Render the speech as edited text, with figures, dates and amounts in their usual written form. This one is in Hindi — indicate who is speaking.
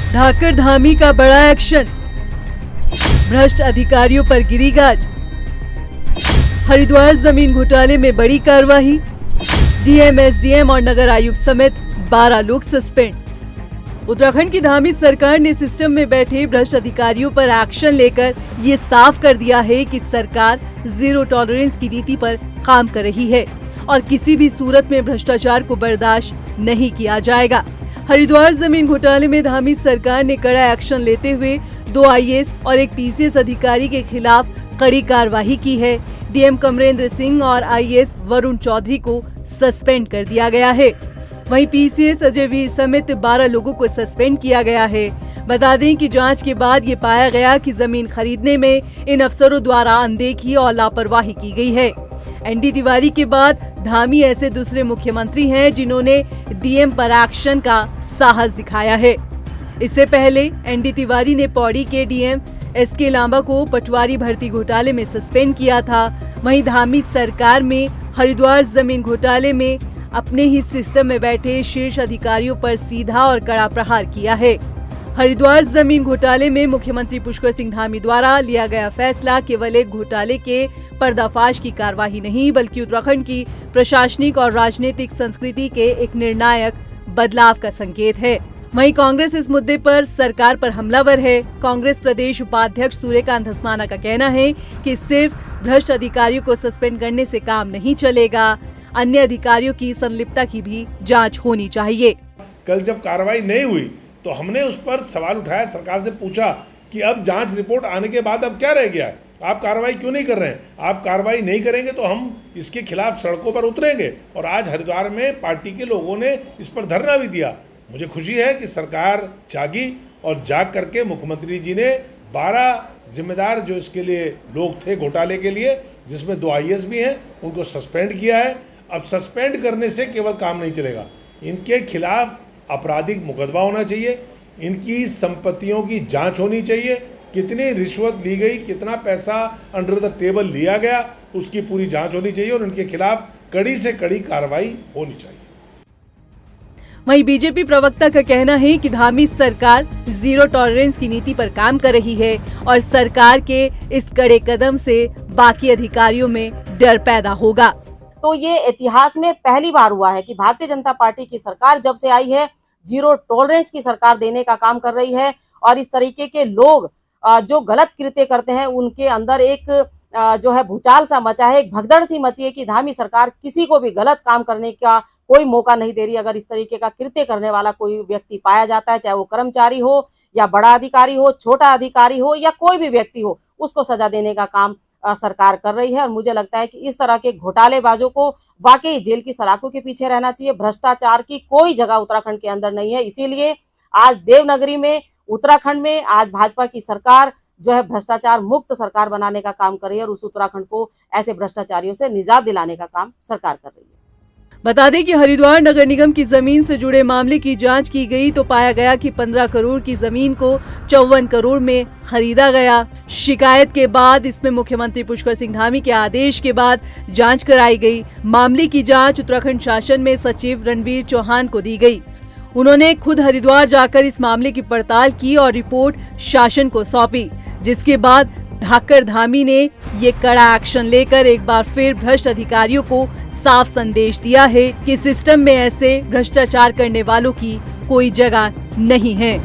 Speaker 1: धाकड़ धामी का बड़ा एक्शन, भ्रष्ट अधिकारियों पर गिरी गाज। हरिद्वार जमीन घोटाले में बड़ी कार्रवाई, डीएम, एसडीएम और नगर आयुक्त समेत 12 लोग सस्पेंड। उत्तराखंड की धामी सरकार ने सिस्टम में बैठे भ्रष्ट अधिकारियों पर एक्शन लेकर ये साफ कर दिया है कि सरकार जीरो टॉलरेंस की नीति पर काम कर रही है और किसी भी सूरत में भ्रष्टाचार को बर्दाश्त नहीं किया जाएगा। हरिद्वार जमीन घोटाले में धामी सरकार ने कड़ा एक्शन लेते हुए 2 आईएएस और एक पीसीएस अधिकारी के खिलाफ कड़ी कार्रवाई की है। डीएम कमरेंद्र सिंह और आईएएस वरुण चौधरी को सस्पेंड कर दिया गया है। वहीं पीसीएस अजय वीर समेत 12 लोगों को सस्पेंड किया गया है। बता दें कि जांच के बाद ये पाया गया कि जमीन खरीदने में इन अफसरों द्वारा अनदेखी और लापरवाही की गई है। एनडी तिवारी के बाद धामी ऐसे दूसरे मुख्यमंत्री हैं जिन्होंने डीएम पर एक्शन का साहस दिखाया है। इससे पहले एनडी तिवारी ने पौड़ी के डीएम एसके लांबा को पटवारी भर्ती घोटाले में सस्पेंड किया था। वहीं धामी सरकार में हरिद्वार जमीन घोटाले में अपने ही सिस्टम में बैठे शीर्ष अधिकारियों पर सीधा और कड़ा प्रहार किया है। हरिद्वार जमीन घोटाले में मुख्यमंत्री पुष्कर सिंह धामी द्वारा लिया गया फैसला केवल एक घोटाले के पर्दाफाश की कार्रवाई नहीं, बल्कि उत्तराखंड की प्रशासनिक और राजनीतिक संस्कृति के एक निर्णायक बदलाव का संकेत है। वहीं कांग्रेस इस मुद्दे पर सरकार पर हमलावर है। कांग्रेस प्रदेश उपाध्यक्ष सूर्यकांत धस्माना का कहना है कि सिर्फ भ्रष्ट अधिकारियों को सस्पेंड करने से काम नहीं चलेगा, अन्य अधिकारियों की संलिप्तता की भी जांच होनी चाहिए।
Speaker 2: कल जब कार्रवाई नहीं हुई तो हमने उस पर सवाल उठाया, सरकार से पूछा कि अब जांच रिपोर्ट आने के बाद अब क्या रह गया है, आप कार्रवाई क्यों नहीं कर रहे हैं? आप कार्रवाई नहीं करेंगे तो हम इसके खिलाफ सड़कों पर उतरेंगे। और आज हरिद्वार में पार्टी के लोगों ने इस पर धरना भी दिया। मुझे खुशी है कि सरकार जागी और जाग करके मुख्यमंत्री जी ने 12 जिम्मेदार जो इसके लिए लोग थे घोटाले के लिए, जिसमें 2 आईएएस भी हैं, उनको सस्पेंड किया है। अब सस्पेंड करने से केवल काम नहीं चलेगा, इनके खिलाफ आपराधिक मुकदमा होना चाहिए, इनकी संपत्तियों की जांच होनी चाहिए, कितनी रिश्वत ली गई, कितना पैसा अंडर द टेबल लिया गया, उसकी पूरी जांच होनी चाहिए और इनके खिलाफ कड़ी से कड़ी कार्रवाई होनी चाहिए।
Speaker 1: वहीं बीजेपी प्रवक्ता का कहना है कि धामी सरकार जीरो टॉलरेंस की नीति पर काम कर रही है और सरकार के इस कड़े कदम से बाकी अधिकारियों में डर पैदा होगा।
Speaker 3: तो ये इतिहास में पहली बार हुआ है कि भारतीय जनता पार्टी की सरकार जब से आई है जीरो टॉलरेंस की सरकार देने का काम कर रही है और इस तरीके के लोग जो गलत कृत्य करते हैं उनके अंदर एक जो है भूचाल सा मचा है, एक भगदड़ सी मची है कि धामी सरकार किसी को भी गलत काम करने का कोई मौका नहीं दे रही। अगर इस तरीके का कृत्य करने वाला कोई व्यक्ति पाया जाता है, चाहे वो कर्मचारी हो या बड़ा अधिकारी हो, छोटा अधिकारी हो या कोई भी व्यक्ति हो, उसको सजा देने का काम सरकार कर रही है। और मुझे लगता है कि इस तरह के घोटालेबाजों को वाकई जेल की सलाखों के पीछे रहना चाहिए। भ्रष्टाचार की कोई जगह उत्तराखंड के अंदर नहीं है। इसीलिए आज देवनगरी में, उत्तराखंड में आज भाजपा की सरकार जो है भ्रष्टाचार मुक्त सरकार बनाने का काम कर रही है और उस उत्तराखंड को ऐसे भ्रष्टाचारियों से निजात दिलाने का काम सरकार कर रही है।
Speaker 1: बता दें कि हरिद्वार नगर निगम की जमीन से जुड़े मामले की जांच की गई तो पाया गया कि 15 करोड़ की जमीन को 54 करोड़ में खरीदा गया। शिकायत के बाद इसमें मुख्यमंत्री पुष्कर सिंह धामी के आदेश के बाद जांच कराई गई। मामले की जांच उत्तराखंड शासन में सचिव रणवीर चौहान को दी गई। उन्होंने खुद हरिद्वार जाकर इस मामले की पड़ताल की और रिपोर्ट शासन को सौंपी, जिसके बाद धाकड़ धामी ने ये कड़ा एक्शन लेकर एक बार फिर भ्रष्ट अधिकारियों को साफ संदेश दिया है कि सिस्टम में ऐसे भ्रष्टाचार करने वालों की कोई जगह नहीं है।